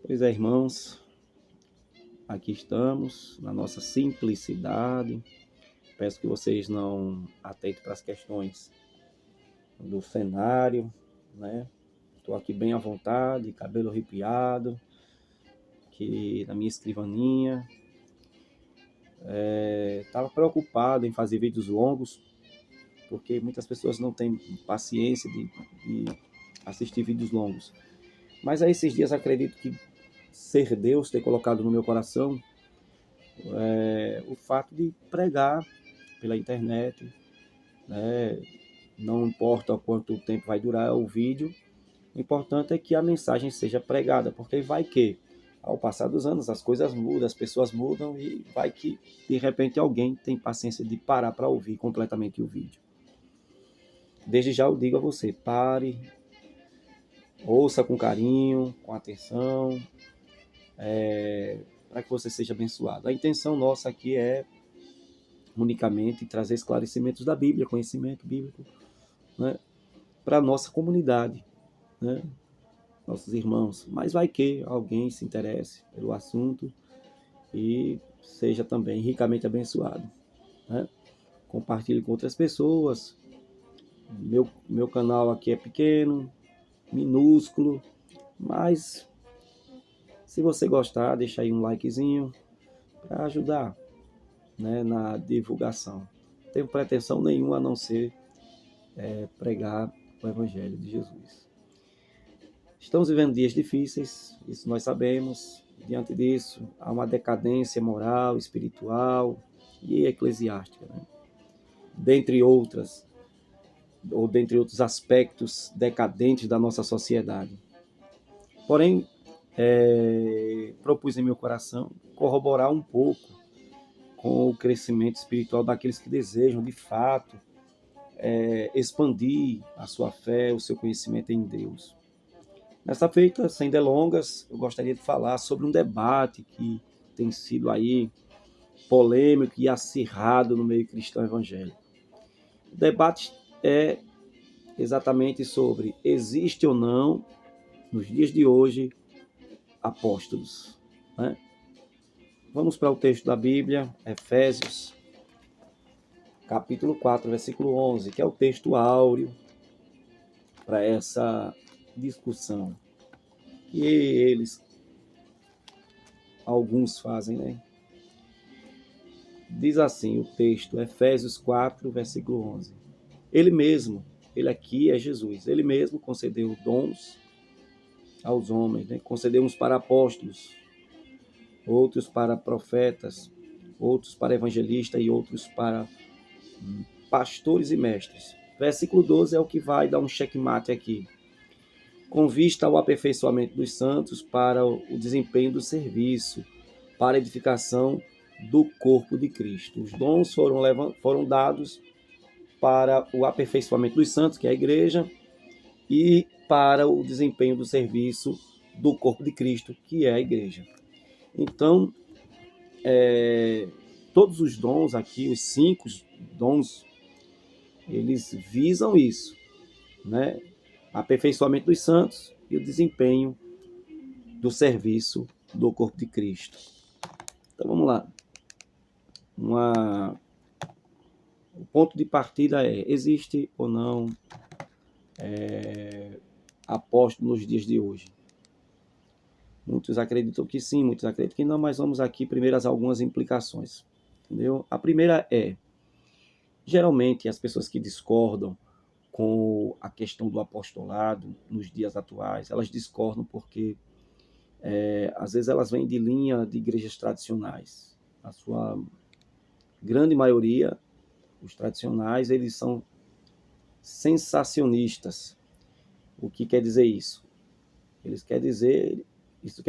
Pois é, irmãos, aqui estamos na nossa simplicidade. Peço que vocês não atentem para as questões do cenário, né? Estou aqui bem à vontade, cabelo arrepiado, aqui na minha escrivaninha. Estava preocupado em fazer vídeos longos, porque muitas pessoas não têm paciência de assistir vídeos longos. Mas aí esses dias acredito que ser Deus ter colocado no meu coração o fato de pregar pela internet, né? Não importa quanto tempo vai durar o vídeo, o importante é que a mensagem seja pregada, porque vai que, ao passar dos anos, as coisas mudam, as pessoas mudam e vai que, de repente, alguém tem paciência de parar para ouvir completamente o vídeo. Desde já eu digo a você, pare, ouça com carinho, com atenção, para que você seja abençoado. A intenção nossa aqui é unicamente trazer esclarecimentos da Bíblia, conhecimento bíblico, né, para a nossa comunidade, né, nossos irmãos. Mas vai que alguém se interesse pelo assunto e seja também ricamente abençoado, né? Compartilhe com outras pessoas. Meu canal aqui é pequeno, minúsculo, mas se você gostar, deixa aí um likezinho para ajudar, né, na divulgação. Não tenho pretensão nenhuma a não ser pregar o Evangelho de Jesus. Estamos vivendo dias difíceis, isso nós sabemos. Diante disso, há uma decadência moral, espiritual e eclesiástica, né? Dentre outros aspectos decadentes da nossa sociedade. Porém, propus em meu coração corroborar um pouco com o crescimento espiritual daqueles que desejam, de fato, expandir a sua fé, o seu conhecimento em Deus. Nessa feita, sem delongas, eu gostaria de falar sobre um debate que tem sido aí polêmico e acirrado no meio cristão evangélico. O debate é exatamente sobre existe ou não, nos dias de hoje, apóstolos, né? Vamos para o texto da Bíblia, Efésios, capítulo 4, versículo 11, que é o texto áureo para essa discussão. E alguns fazem, né? Diz assim o texto, Efésios 4, versículo 11. Ele aqui é Jesus, ele mesmo concedeu dons aos homens, né? Concedeu uns para apóstolos, outros para profetas, outros para evangelistas e outros para pastores e mestres. Versículo 12 é o que vai dar um checkmate aqui. Com vista ao aperfeiçoamento dos santos para o desempenho do serviço, para a edificação do corpo de Cristo. Os dons foram dados para o aperfeiçoamento dos santos, que é a igreja, e para o desempenho do serviço do corpo de Cristo, que é a igreja. Então, todos os dons aqui, os 5 dons, eles visam isso, né? Aperfeiçoamento dos santos e o desempenho do serviço do corpo de Cristo. Então vamos lá. O ponto de partida é, existe ou não apóstolo nos dias de hoje? Muitos acreditam que sim, muitos acreditam que não, mas vamos aqui primeiro as algumas implicações. Entendeu? A primeira é, geralmente as pessoas que discordam com a questão do apostolado nos dias atuais, elas discordam porque às vezes elas vêm de linha de igrejas tradicionais. A sua grande maioria, os tradicionais, eles são sensacionistas. O que quer dizer isso? Isso quer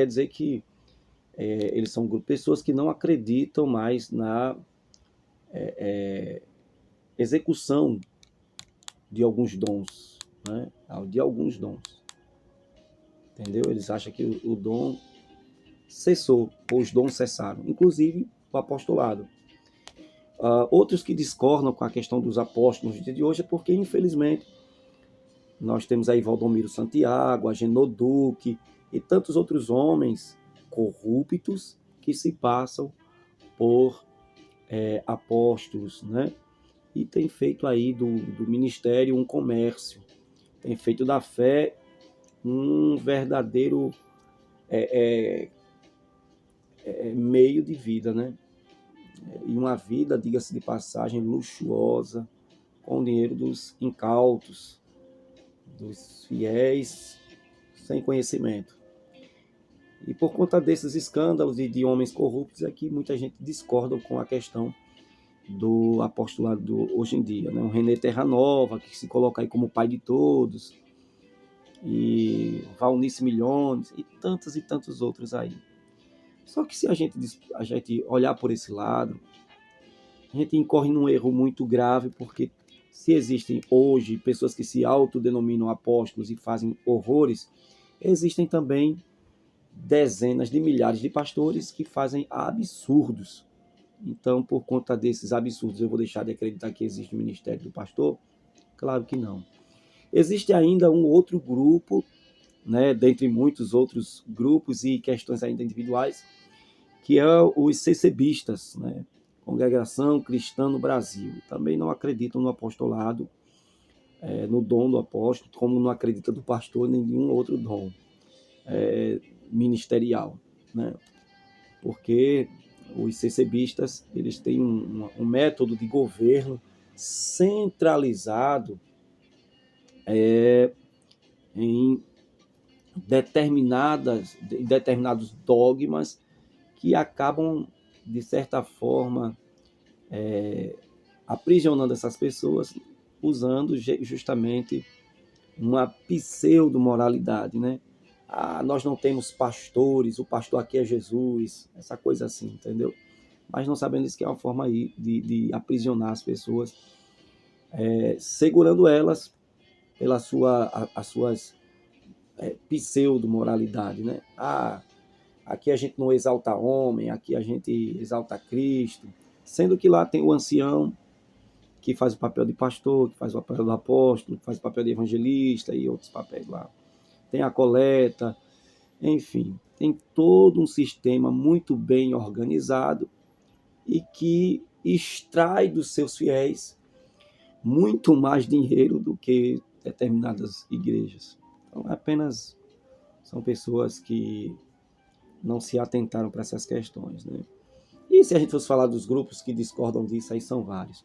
dizer que eles são um grupo de pessoas que não acreditam mais na execução de alguns dons, né? De alguns dons. Entendeu? Eles acham que o dom cessou, ou os dons cessaram, inclusive o apostolado. Outros que discordam com a questão dos apóstolos no dia de hoje é porque, infelizmente, nós temos aí Valdomiro Santiago, Agenor Duque, e tantos outros homens corruptos que se passam por apóstolos, né? E tem feito aí do ministério um comércio, tem feito da fé um verdadeiro meio de vida, né? E uma vida, diga-se de passagem, luxuosa, com o dinheiro dos incautos, dos fiéis, sem conhecimento. E por conta desses escândalos e de homens corruptos, é que muita gente discorda com a questão do apostolado hoje em dia, né? Um René Terra Nova, que se coloca aí como pai de todos, e Valnice Milhões, e tantos outros aí. Só que se a gente olhar por esse lado, a gente incorre num erro muito grave, porque se existem hoje pessoas que se autodenominam apóstolos e fazem horrores, existem também dezenas de milhares de pastores que fazem absurdos. Então, por conta desses absurdos, eu vou deixar de acreditar que existe o ministério do pastor? Claro que não. Existe ainda um outro grupo, né, dentre muitos outros grupos e questões ainda individuais, que é os CCBistas, né? Congregação Cristã no Brasil. Também não acreditam no apostolado, no dom do apóstolo, como não acredita do pastor nem nenhum outro dom ministerial, né? Porque os CCBistas, eles têm um método de governo centralizado em determinados dogmas que acabam, de certa forma, aprisionando essas pessoas, usando justamente uma pseudo-moralidade, né? Ah, nós não temos pastores, o pastor aqui é Jesus, essa coisa assim, entendeu? Mas não sabendo isso, que é uma forma aí de aprisionar as pessoas, segurando elas pela as suas pseudo-moralidade, né? Ah, aqui a gente não exalta homem, aqui a gente exalta Cristo, sendo que lá tem o ancião, que faz o papel de pastor, que faz o papel do apóstolo, que faz o papel de evangelista e outros papéis lá. Tem a coleta, enfim, tem todo um sistema muito bem organizado e que extrai dos seus fiéis muito mais dinheiro do que determinadas igrejas. Então, apenas são pessoas que não se atentaram para essas questões, né? E se a gente fosse falar dos grupos que discordam disso, aí são vários.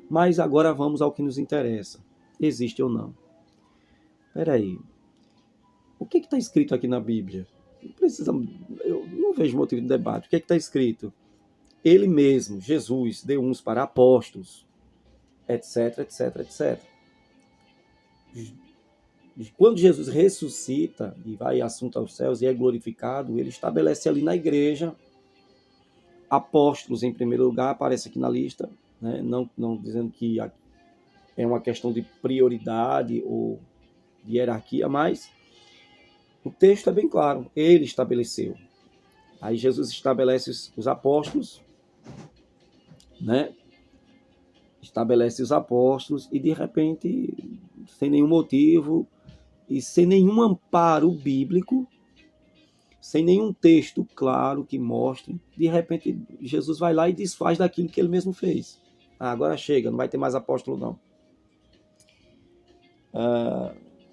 Mas agora vamos ao que nos interessa. Existe ou não? Espera aí. O que está escrito aqui na Bíblia? Eu não vejo motivo de debate. O que está escrito? Ele mesmo, Jesus, deu uns para apóstolos, etc, etc, etc. Quando Jesus ressuscita e vai assunto aos céus e é glorificado, ele estabelece ali na igreja apóstolos em primeiro lugar, aparece aqui na lista, né? Não dizendo que é uma questão de prioridade ou de hierarquia, mas o texto é bem claro, ele estabeleceu. Aí Jesus estabelece os apóstolos, né? Estabelece os apóstolos e de repente, sem nenhum motivo e sem nenhum amparo bíblico, sem nenhum texto claro que mostre, de repente Jesus vai lá e desfaz daquilo que ele mesmo fez. Ah, agora chega, não vai ter mais apóstolo não.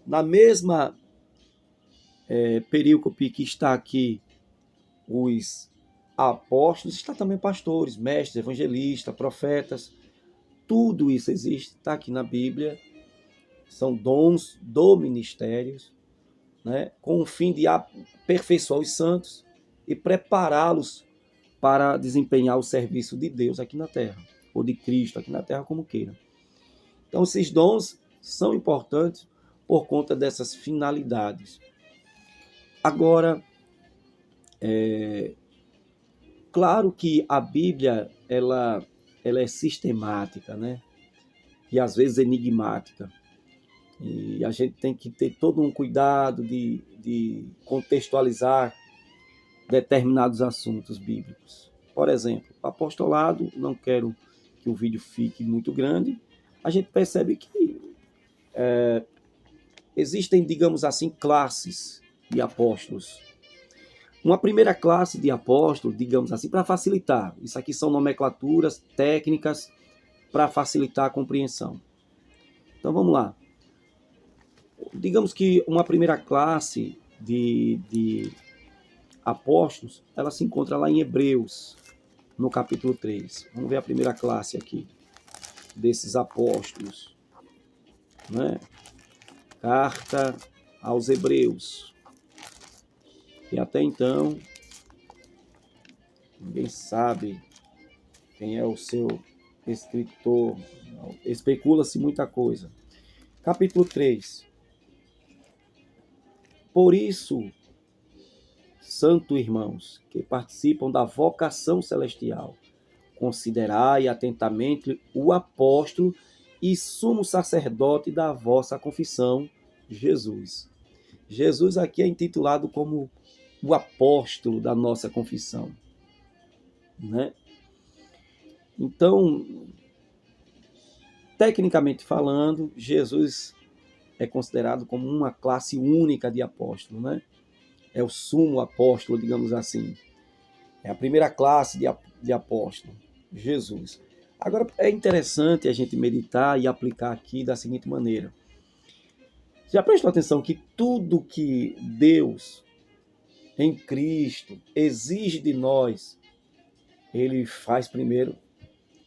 Na mesma perícope que está aqui os apóstolos, está também pastores, mestres, evangelistas, profetas. Tudo isso existe, está aqui na Bíblia. São dons do ministério, né, com o fim de aperfeiçoar os santos e prepará-los para desempenhar o serviço de Deus aqui na terra, ou de Cristo aqui na terra, como queira. Então, esses dons são importantes por conta dessas finalidades. Agora, claro que a Bíblia ela é sistemática, né? E às vezes enigmática. E a gente tem que ter todo um cuidado de contextualizar determinados assuntos bíblicos. Por exemplo, apostolado, não quero que o vídeo fique muito grande, a gente percebe que existem, digamos assim, classes de apóstolos. Uma primeira classe de apóstolos, digamos assim, para facilitar. Isso aqui são nomenclaturas técnicas para facilitar a compreensão. Então vamos lá. Digamos que uma primeira classe de apóstolos, ela se encontra lá em Hebreus, no capítulo 3. Vamos ver a primeira classe aqui, desses apóstolos. Né? Carta aos Hebreus. E até então, ninguém sabe quem é o seu escritor. Especula-se muita coisa. Capítulo 3. Por isso, santo irmãos, que participam da vocação celestial, considerai atentamente o apóstolo e sumo sacerdote da vossa confissão, Jesus. Jesus aqui é intitulado como o apóstolo da nossa confissão, né? Então, tecnicamente falando, Jesus é considerado como uma classe única de apóstolo, né? É o sumo apóstolo, digamos assim. É a primeira classe de apóstolo, Jesus. Agora, é interessante a gente meditar e aplicar aqui da seguinte maneira. Já prestou atenção que tudo que Deus, em Cristo, exige de nós, Ele faz primeiro?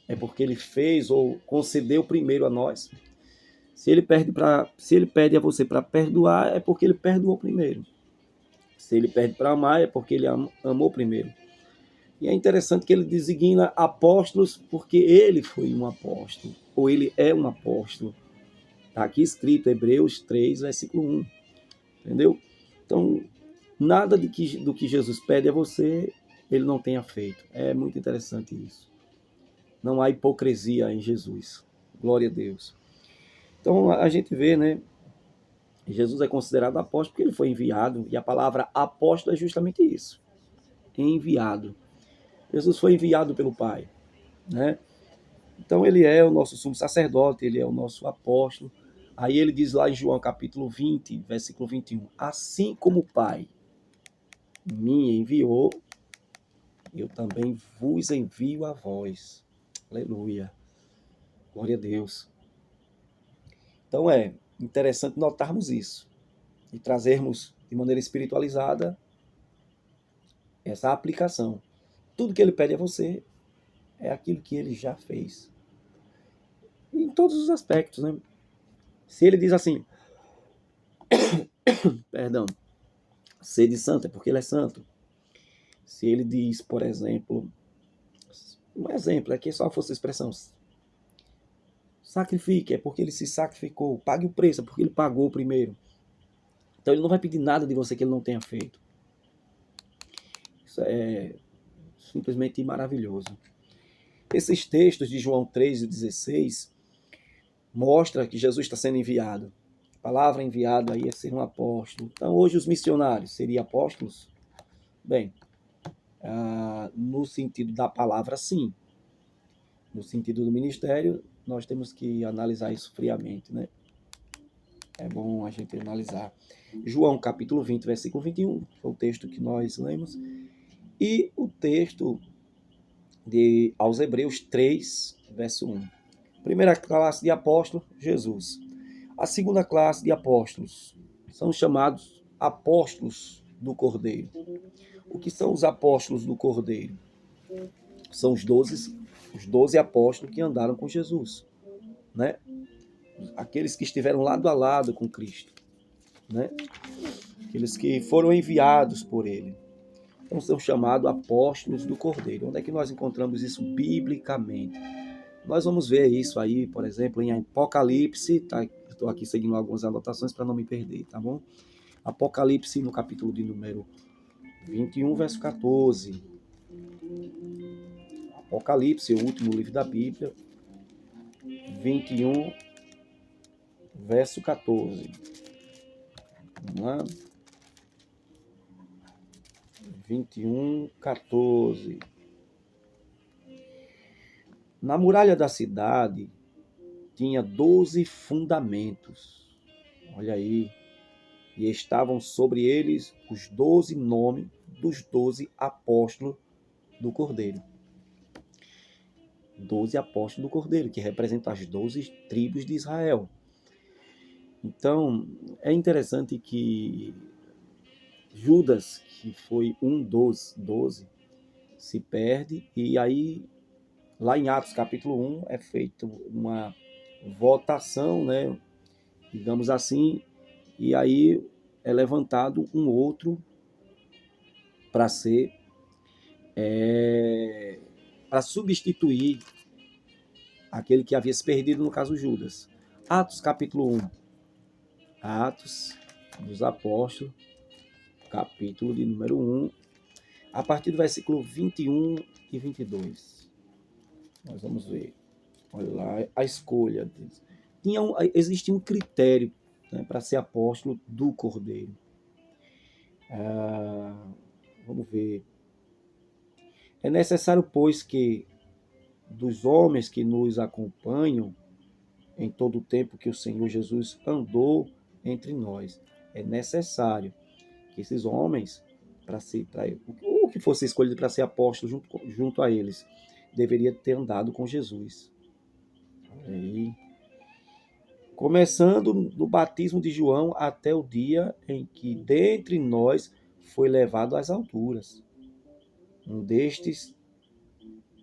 É porque Ele fez ou concedeu primeiro a nós. Se Ele pede a você para perdoar, é porque Ele perdoou primeiro. Se Ele pede para amar, é porque Ele amou primeiro. E é interessante que Ele designa apóstolos porque Ele foi um apóstolo, ou Ele é um apóstolo. Está aqui escrito, Hebreus 3, versículo 1. Entendeu? Então, nada do que Jesus pede a você, Ele não tenha feito. É muito interessante isso. Não há hipocrisia em Jesus. Glória a Deus. Então, a gente vê, né? Jesus é considerado apóstolo porque ele foi enviado. E a palavra apóstolo é justamente isso. Enviado. Jesus foi enviado pelo Pai, né? Então, ele é o nosso sumo sacerdote, ele é o nosso apóstolo. Aí ele diz lá em João capítulo 20, versículo 21, assim como o Pai me enviou, eu também vos envio a vós. Aleluia. Glória a Deus. Então é interessante notarmos isso e trazermos de maneira espiritualizada essa aplicação. Tudo que ele pede a você é aquilo que ele já fez. Em todos os aspectos, né? Se ele diz assim, perdão, sede santo é porque ele é santo. Se ele diz, por exemplo, um exemplo, aqui só fosse a expressão, sacrifique, é porque ele se sacrificou, pague o preço, é porque ele pagou primeiro. Então ele não vai pedir nada de você que ele não tenha feito. Isso é simplesmente maravilhoso. Esses textos de João 3 e 16 mostram que Jesus está sendo enviado. A palavra enviado aí é ser um apóstolo. Então hoje os missionários seriam apóstolos? Bem, no sentido da palavra, sim. No sentido do ministério, nós temos que analisar isso friamente, né? É bom a gente analisar. João capítulo 20, versículo 21, foi o texto que nós lemos. E o texto aos Hebreus 3, verso 1. Primeira classe de apóstolo, Jesus. A segunda classe de apóstolos são chamados apóstolos do Cordeiro. O que são os apóstolos do Cordeiro? São os 12 apóstolos que andaram com Jesus, né? Aqueles que estiveram lado a lado com Cristo, né? Aqueles que foram enviados por ele. Então são chamados apóstolos do Cordeiro. Onde é que nós encontramos isso biblicamente? Nós vamos ver isso aí, por exemplo, em Apocalipse, tá? Estou aqui seguindo algumas anotações para não me perder, tá bom? Apocalipse, no capítulo de número 21, verso 14. Apocalipse, o último livro da Bíblia, 21, verso 14. Vamos lá. 21, 14. Na muralha da cidade tinha 12 fundamentos. Olha aí. E estavam sobre eles os 12 nomes dos 12 apóstolos do Cordeiro. 12 apóstolos do Cordeiro, que representam as 12 tribos de Israel. Então, é interessante que Judas, que foi um dos 12, se perde, e aí, lá em Atos capítulo 1, é feita uma votação, né, digamos assim, e aí é levantado um outro para ser, para substituir aquele que havia se perdido, no caso Judas. Atos capítulo 1, Atos dos Apóstolos, capítulo de número 1, a partir do versículo 21 e 22. Nós vamos ver. Olha lá a escolha deles. Existia um critério, né, para ser apóstolo do Cordeiro. Vamos ver. É necessário, pois, que dos homens que nos acompanham em todo o tempo que o Senhor Jesus andou entre nós, é necessário que esses homens, o que fosse escolhido para ser apóstolo junto a eles, deveria ter andado com Jesus. Aí, começando no batismo de João até o dia em que dentre nós foi levado às alturas. Um destes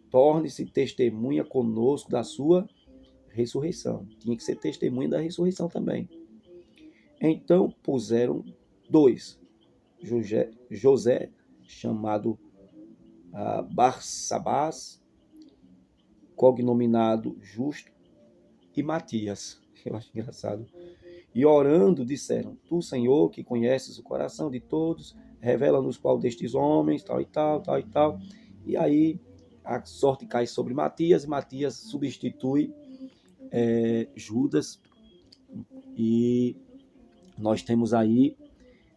torne-se testemunha conosco da sua ressurreição. Tinha que ser testemunha da ressurreição também. Então puseram 2. José, chamado Barsabás, cognominado Justo, e Matias. Eu acho engraçado. E orando, disseram: Tu, Senhor, que conheces o coração de todos, revela-nos qual destes homens, tal e tal, tal e tal. E aí a sorte cai sobre Matias, e Matias substitui Judas. E nós temos aí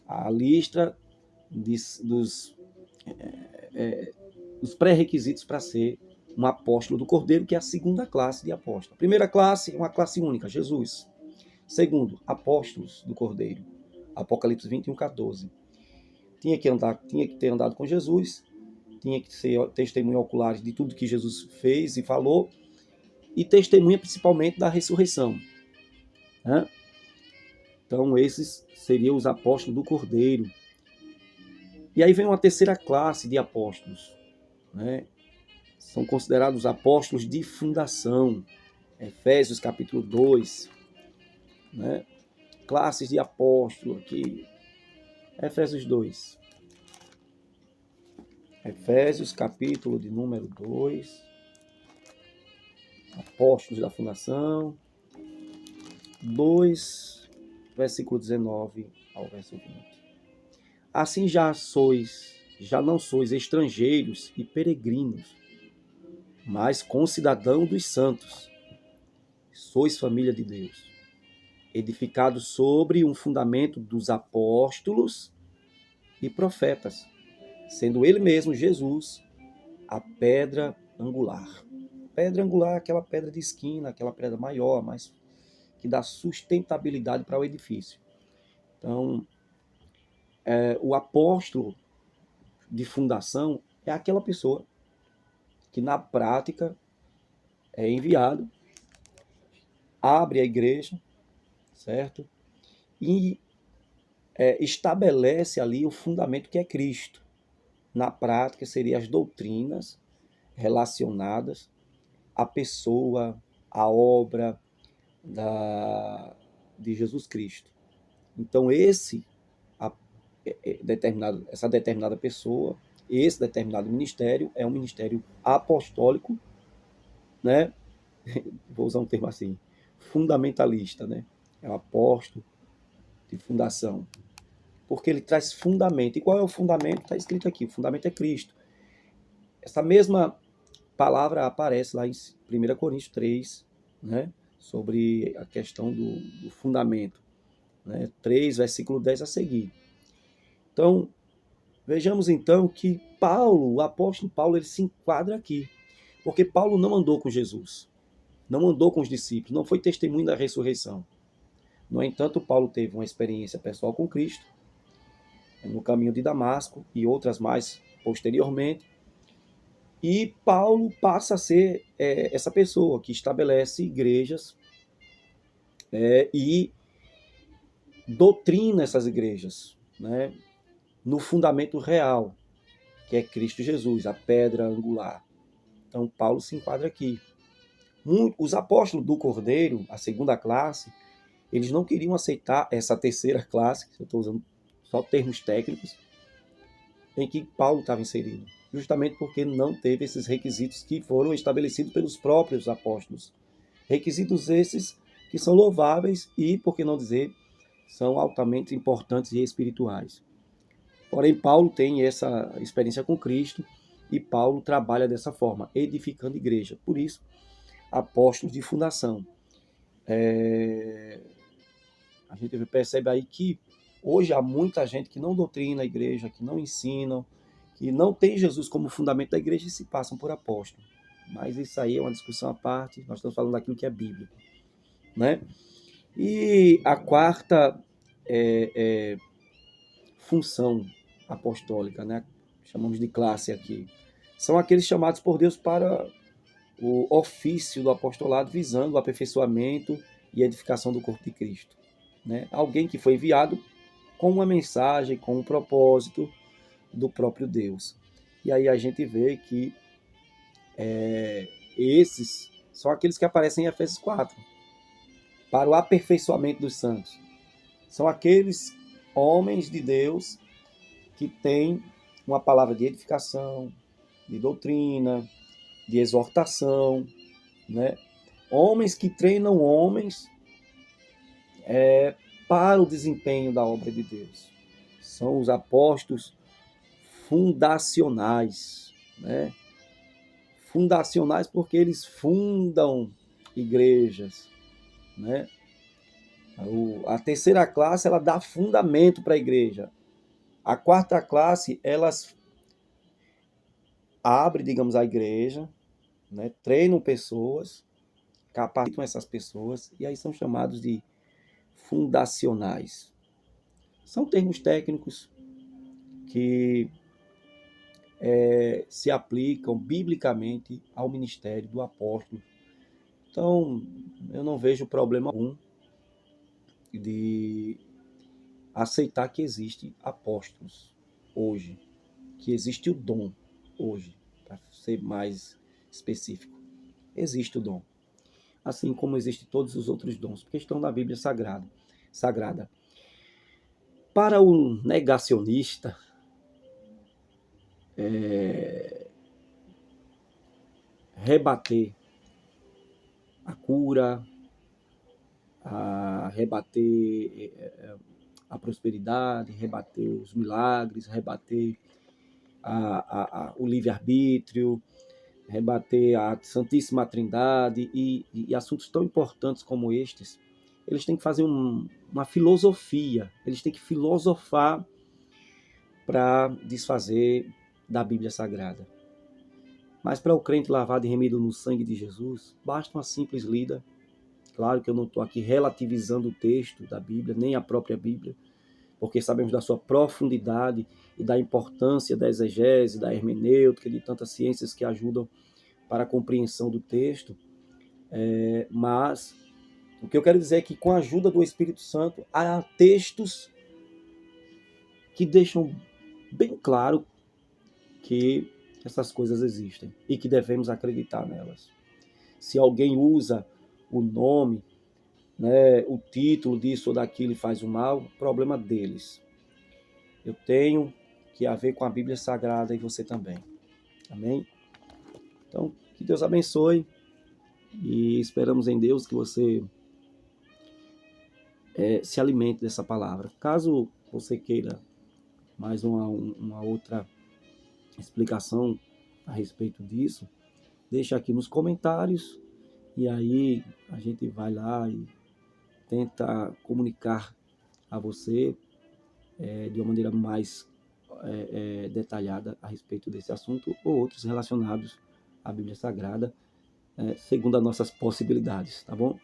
a lista dos pré-requisitos para ser um apóstolo do Cordeiro, que é a segunda classe de apóstolo. A primeira classe é uma classe única, Jesus. Segundo, apóstolos do Cordeiro. Apocalipse 21, 14. Tinha que ter andado com Jesus, tinha que ser testemunha ocular de tudo que Jesus fez e falou, e testemunha principalmente da ressurreição. Né? Então, esses seriam os apóstolos do Cordeiro. E aí vem uma terceira classe de apóstolos. Né? São considerados apóstolos de fundação. Efésios capítulo 2. Né? Classes de apóstolo aqui. Efésios 2. Efésios capítulo de número 2. Apóstolos da fundação. 2, versículo 19 ao verso 20. Assim já não sois estrangeiros e peregrinos, mas concidadão dos santos. Sois família de Deus, edificados sobre um fundamento dos apóstolos e profetas, sendo ele mesmo, Jesus, a pedra angular. Pedra angular é aquela pedra de esquina, aquela pedra maior, mas que dá sustentabilidade para o edifício. Então, o apóstolo de fundação é aquela pessoa que na prática é enviado, abre a igreja, certo? E estabelece ali o fundamento que é Cristo. Na prática, seriam as doutrinas relacionadas à pessoa, à obra de Jesus Cristo. Então, essa determinada pessoa, esse determinado ministério é um ministério apostólico, né? Vou usar um termo assim, fundamentalista, né? É o apóstolo de fundação, porque ele traz fundamento. E qual é o fundamento? Está escrito aqui, o fundamento é Cristo. Essa mesma palavra aparece lá em 1 Coríntios 3, né? Sobre a questão do fundamento, né? 3, versículo 10 a seguir. Então, vejamos então que Paulo, o apóstolo Paulo, ele se enquadra aqui. Porque Paulo não andou com Jesus, não andou com os discípulos, não foi testemunho da ressurreição. No entanto, Paulo teve uma experiência pessoal com Cristo, no caminho de Damasco e outras mais posteriormente, e Paulo passa a ser essa pessoa que estabelece igrejas e doutrina essas igrejas, né, no fundamento real, que é Cristo Jesus, a pedra angular. Então, Paulo se enquadra aqui. Os apóstolos do Cordeiro, a segunda classe, eles não queriam aceitar essa terceira classe, eu estou usando só termos técnicos, em que Paulo estava inserido, justamente porque não teve esses requisitos que foram estabelecidos pelos próprios apóstolos. Requisitos esses que são louváveis e, por que não dizer, são altamente importantes e espirituais. Porém, Paulo tem essa experiência com Cristo e Paulo trabalha dessa forma, edificando igreja. Por isso, apóstolos de fundação. A gente percebe aí que hoje há muita gente que não doutrina a igreja, que não ensinam, que não tem Jesus como fundamento da igreja e se passam por apóstolo. Mas isso aí é uma discussão à parte, nós estamos falando daquilo que é bíblico, né? E a quarta função apostólica, né? Chamamos de classe aqui, são aqueles chamados por Deus para o ofício do apostolado visando o aperfeiçoamento e edificação do corpo de Cristo, né? Alguém que foi enviado com uma mensagem, com um propósito do próprio Deus. E aí a gente vê que esses são aqueles que aparecem em Efésios 4, para o aperfeiçoamento dos santos. São aqueles homens de Deus que têm uma palavra de edificação, de doutrina, de exortação, né? Homens que treinam homens para o desempenho da obra de Deus. São os apóstolos fundacionais, né? Fundacionais porque eles fundam igrejas, né? A terceira classe, ela dá fundamento para a igreja. A quarta classe, elas abrem, digamos, a igreja, né? Treinam pessoas, capacitam essas pessoas, e aí são chamados de fundacionais. São termos técnicos que se aplicam biblicamente ao ministério do apóstolo. Então, eu não vejo problema algum de aceitar que existe apóstolos hoje, que existe o dom hoje, para ser mais específico. Existe o dom, assim como existem todos os outros dons, porque estão na Bíblia Sagrada. Para o negacionista, rebater a cura, a rebater a prosperidade, rebater os milagres, rebater o livre-arbítrio, rebater a Santíssima Trindade e assuntos tão importantes como estes, eles têm que fazer uma filosofia, eles têm que filosofar para desfazer da Bíblia Sagrada. Mas para o crente lavado e remido no sangue de Jesus, basta uma simples lida. Claro que eu não estou aqui relativizando o texto da Bíblia, nem a própria Bíblia, porque sabemos da sua profundidade e da importância da exegese, da hermenêutica, de tantas ciências que ajudam para a compreensão do texto. Mas o que eu quero dizer é que, com a ajuda do Espírito Santo, há textos que deixam bem claro que essas coisas existem e que devemos acreditar nelas. Se alguém usa o nome, né, o título disso ou daquilo e faz o mal, problema deles. Eu tenho que haver com a Bíblia Sagrada e você também. Amém? Então, que Deus abençoe e esperamos em Deus que você se alimente dessa palavra. Caso você queira mais uma outra explicação a respeito disso, deixa aqui nos comentários e aí a gente vai lá e tenta comunicar a você de uma maneira mais detalhada a respeito desse assunto ou outros relacionados à Bíblia Sagrada, segundo as nossas possibilidades, tá bom?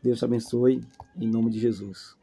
Deus te abençoe, em nome de Jesus.